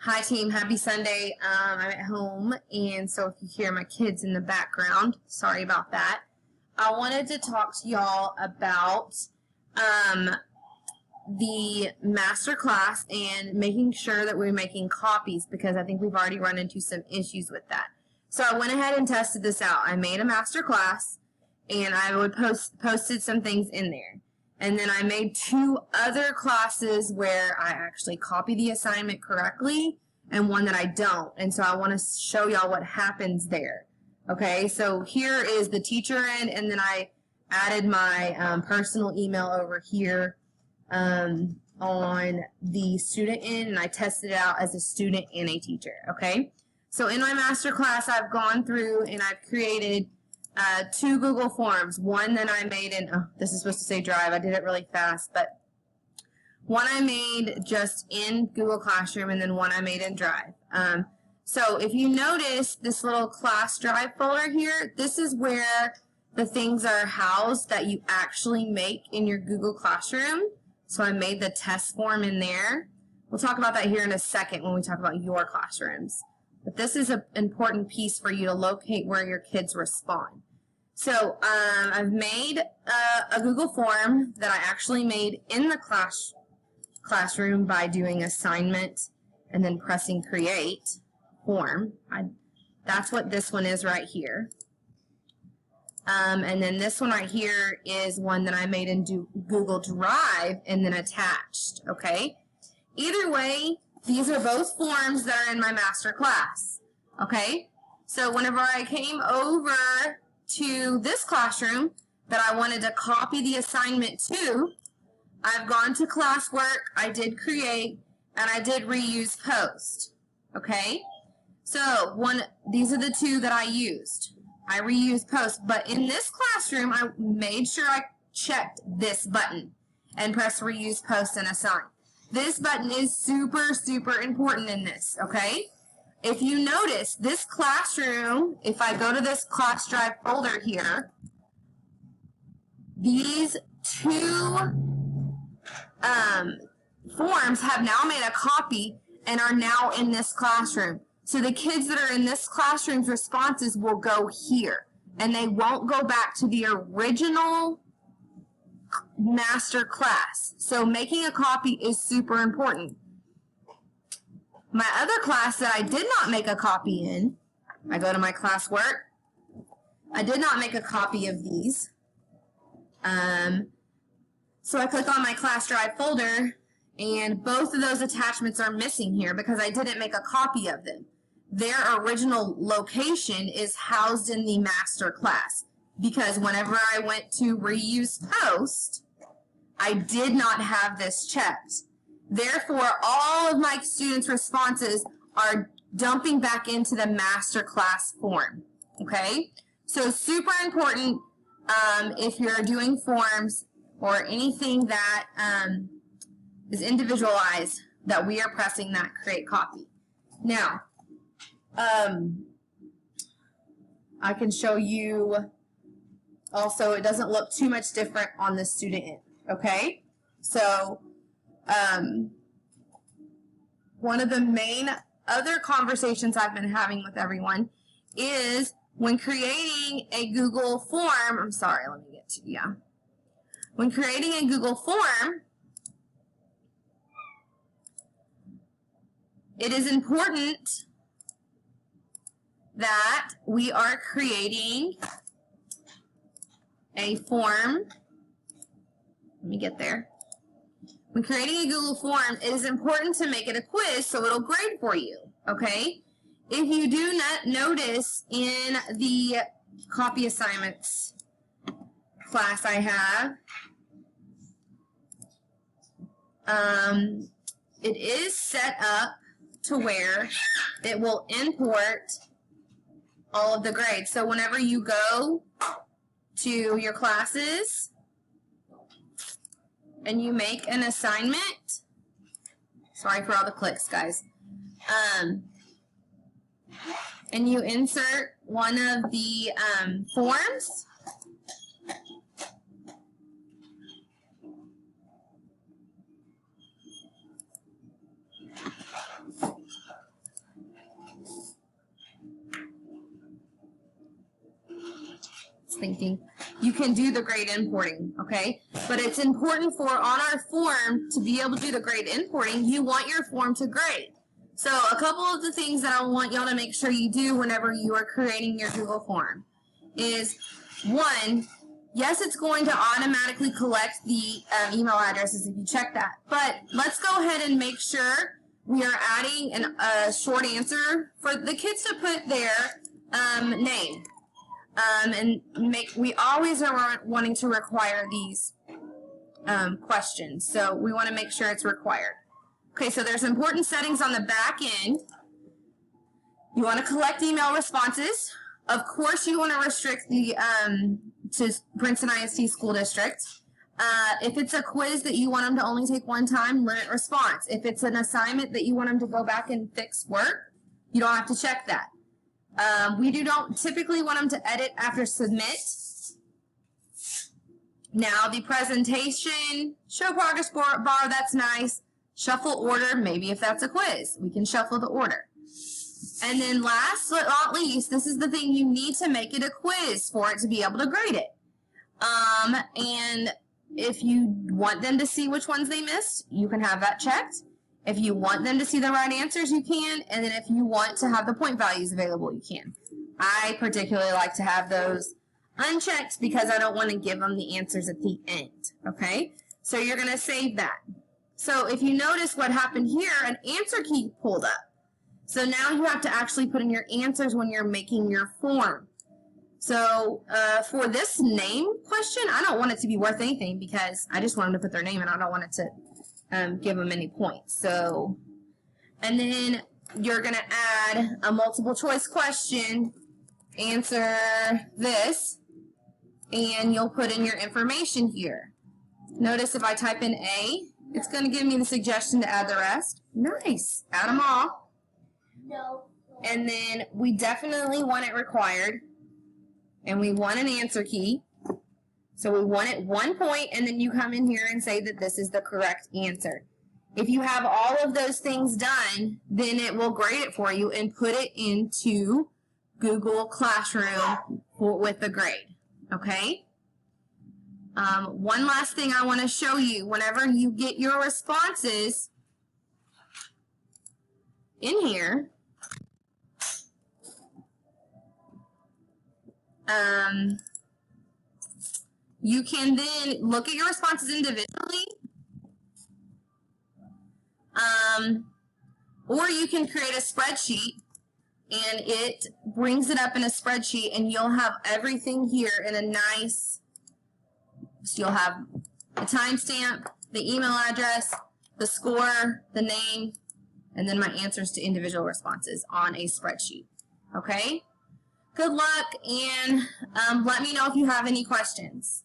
Hi team, happy Sunday. I'm at home, and so if you hear my kids in the background, sorry about that. I wanted to talk to y'all about the master class and making sure that we're making copies, because I think we've already run into some issues with that. So I went ahead and tested this out. I made a master class, and I would posted some things in there. And then I made 2 other classes where I actually copy the assignment correctly and one that I don't. And so I want to show y'all what happens there. Okay, so here is the teacher end, and then I added my personal email over here on the student end, and I tested it out as a student and a teacher. Okay, so in my master class, I've gone through and I've created 2 Google Forms. One that I made in, this is supposed to say Drive. I did it really fast, but one I made just in Google Classroom, and then one I made in Drive. So if you notice this little class Drive folder here, this is where the things are housed that you actually make in your Google Classroom. So I made the test form in there. We'll talk about that here in a second when we talk about your classrooms. But this is an important piece for you to locate where your kids respond. So I've made a Google form that I actually made in the classroom by doing assignment and then pressing create form. That's what this one is right here. And then this one right here is one that I made in Google Drive and then attached. Okay. Either way, these are both forms that are in my master class. Okay. So whenever I came over to this classroom that I wanted to copy the assignment to, I've gone to classwork, I did create, and I did reuse post. Okay. So these are the 2 that I used. I reused post, but in this classroom, I made sure I checked this button and pressed reuse post and assign. This button is super, super important in this, okay? If you notice, this classroom, if I go to this class Drive folder here, these 2 forms have now made a copy and are now in this classroom. So the kids that are in this classroom's responses will go here, and they won't go back to the original master class. So making a copy is super important. My other class that I did not make a copy in, I go to my classwork. I did not make a copy of these. So I click on my class Drive folder, and both of those attachments are missing here because I didn't make a copy of them. Their original location is housed in the master class, because whenever I went to reuse post, I did not have this checked. Therefore, all of my students' responses are dumping back into the master class form. Okay? So super important if you're doing forms or anything that is individualized, that we are pressing that create copy. Now, I can show you also, it doesn't look too much different on the student end. Okay? So, one of the main other conversations I've been having with everyone is when creating a Google form, when creating a Google form, it is important that we are creating a form. Let me get there. When creating a Google form, it is important to make it a quiz so it'll grade for you, okay? If you do not notice in the copy assignments class I have, it is set up to where it will import all of the grades. So whenever you go to your classes and you make an assignment, sorry for all the clicks, guys, and you insert one of the forms, thinking, you can do the grade importing, okay? But it's important for, on our form, to be able to do the grade importing, you want your form to grade. So a couple of the things that I want y'all to make sure you do whenever you are creating your Google form is, one, yes, it's going to automatically collect the email addresses if you check that. But let's go ahead and make sure we are adding a short answer for the kids to put their name. We always are wanting to require these questions. So we want to make sure it's required. Okay, so there's important settings on the back end. You want to collect email responses. Of course, you want to restrict the to Princeton ISD School District. If it's a quiz that you want them to only take one time, limit response. If it's an assignment that you want them to go back and fix work, you don't have to check that. We don't typically want them to edit after submit. Now the presentation, show progress bar, that's nice. Shuffle order, maybe if that's a quiz, we can shuffle the order. And then last but not least, this is the thing, you need to make it a quiz for it to be able to grade it. And if you want them to see which ones they missed, you can have that checked. If you want them to see the right answers, you can. And then if you want to have the point values available, you can. I particularly like to have those unchecked because I don't want to give them the answers at the end. Okay? So you're going to save that. So if you notice what happened here, an answer key pulled up. So now you have to actually put in your answers when you're making your form. So for this name question, I don't want it to be worth anything because I just want them to put their name and I don't want it to give them any points. So, and then you're going to add a multiple choice question, answer this, and you'll put in your information here. Notice if I type in A, it's going to give me the suggestion to add the rest. Nice. Add them all. No. And then we definitely want it required. And we want an answer key. So we want it 1 point, and then you come in here and say that this is the correct answer. If you have all of those things done, then it will grade it for you and put it into Google Classroom with the grade. Okay? One last thing I want to show you. Whenever you get your responses in here, you can then look at your responses individually, or you can create a spreadsheet and it brings it up in a spreadsheet and you'll have everything here in a nice, so you'll have the timestamp, the email address, the score, the name, and then my answers to individual responses on a spreadsheet. Okay? Good luck, and let me know if you have any questions.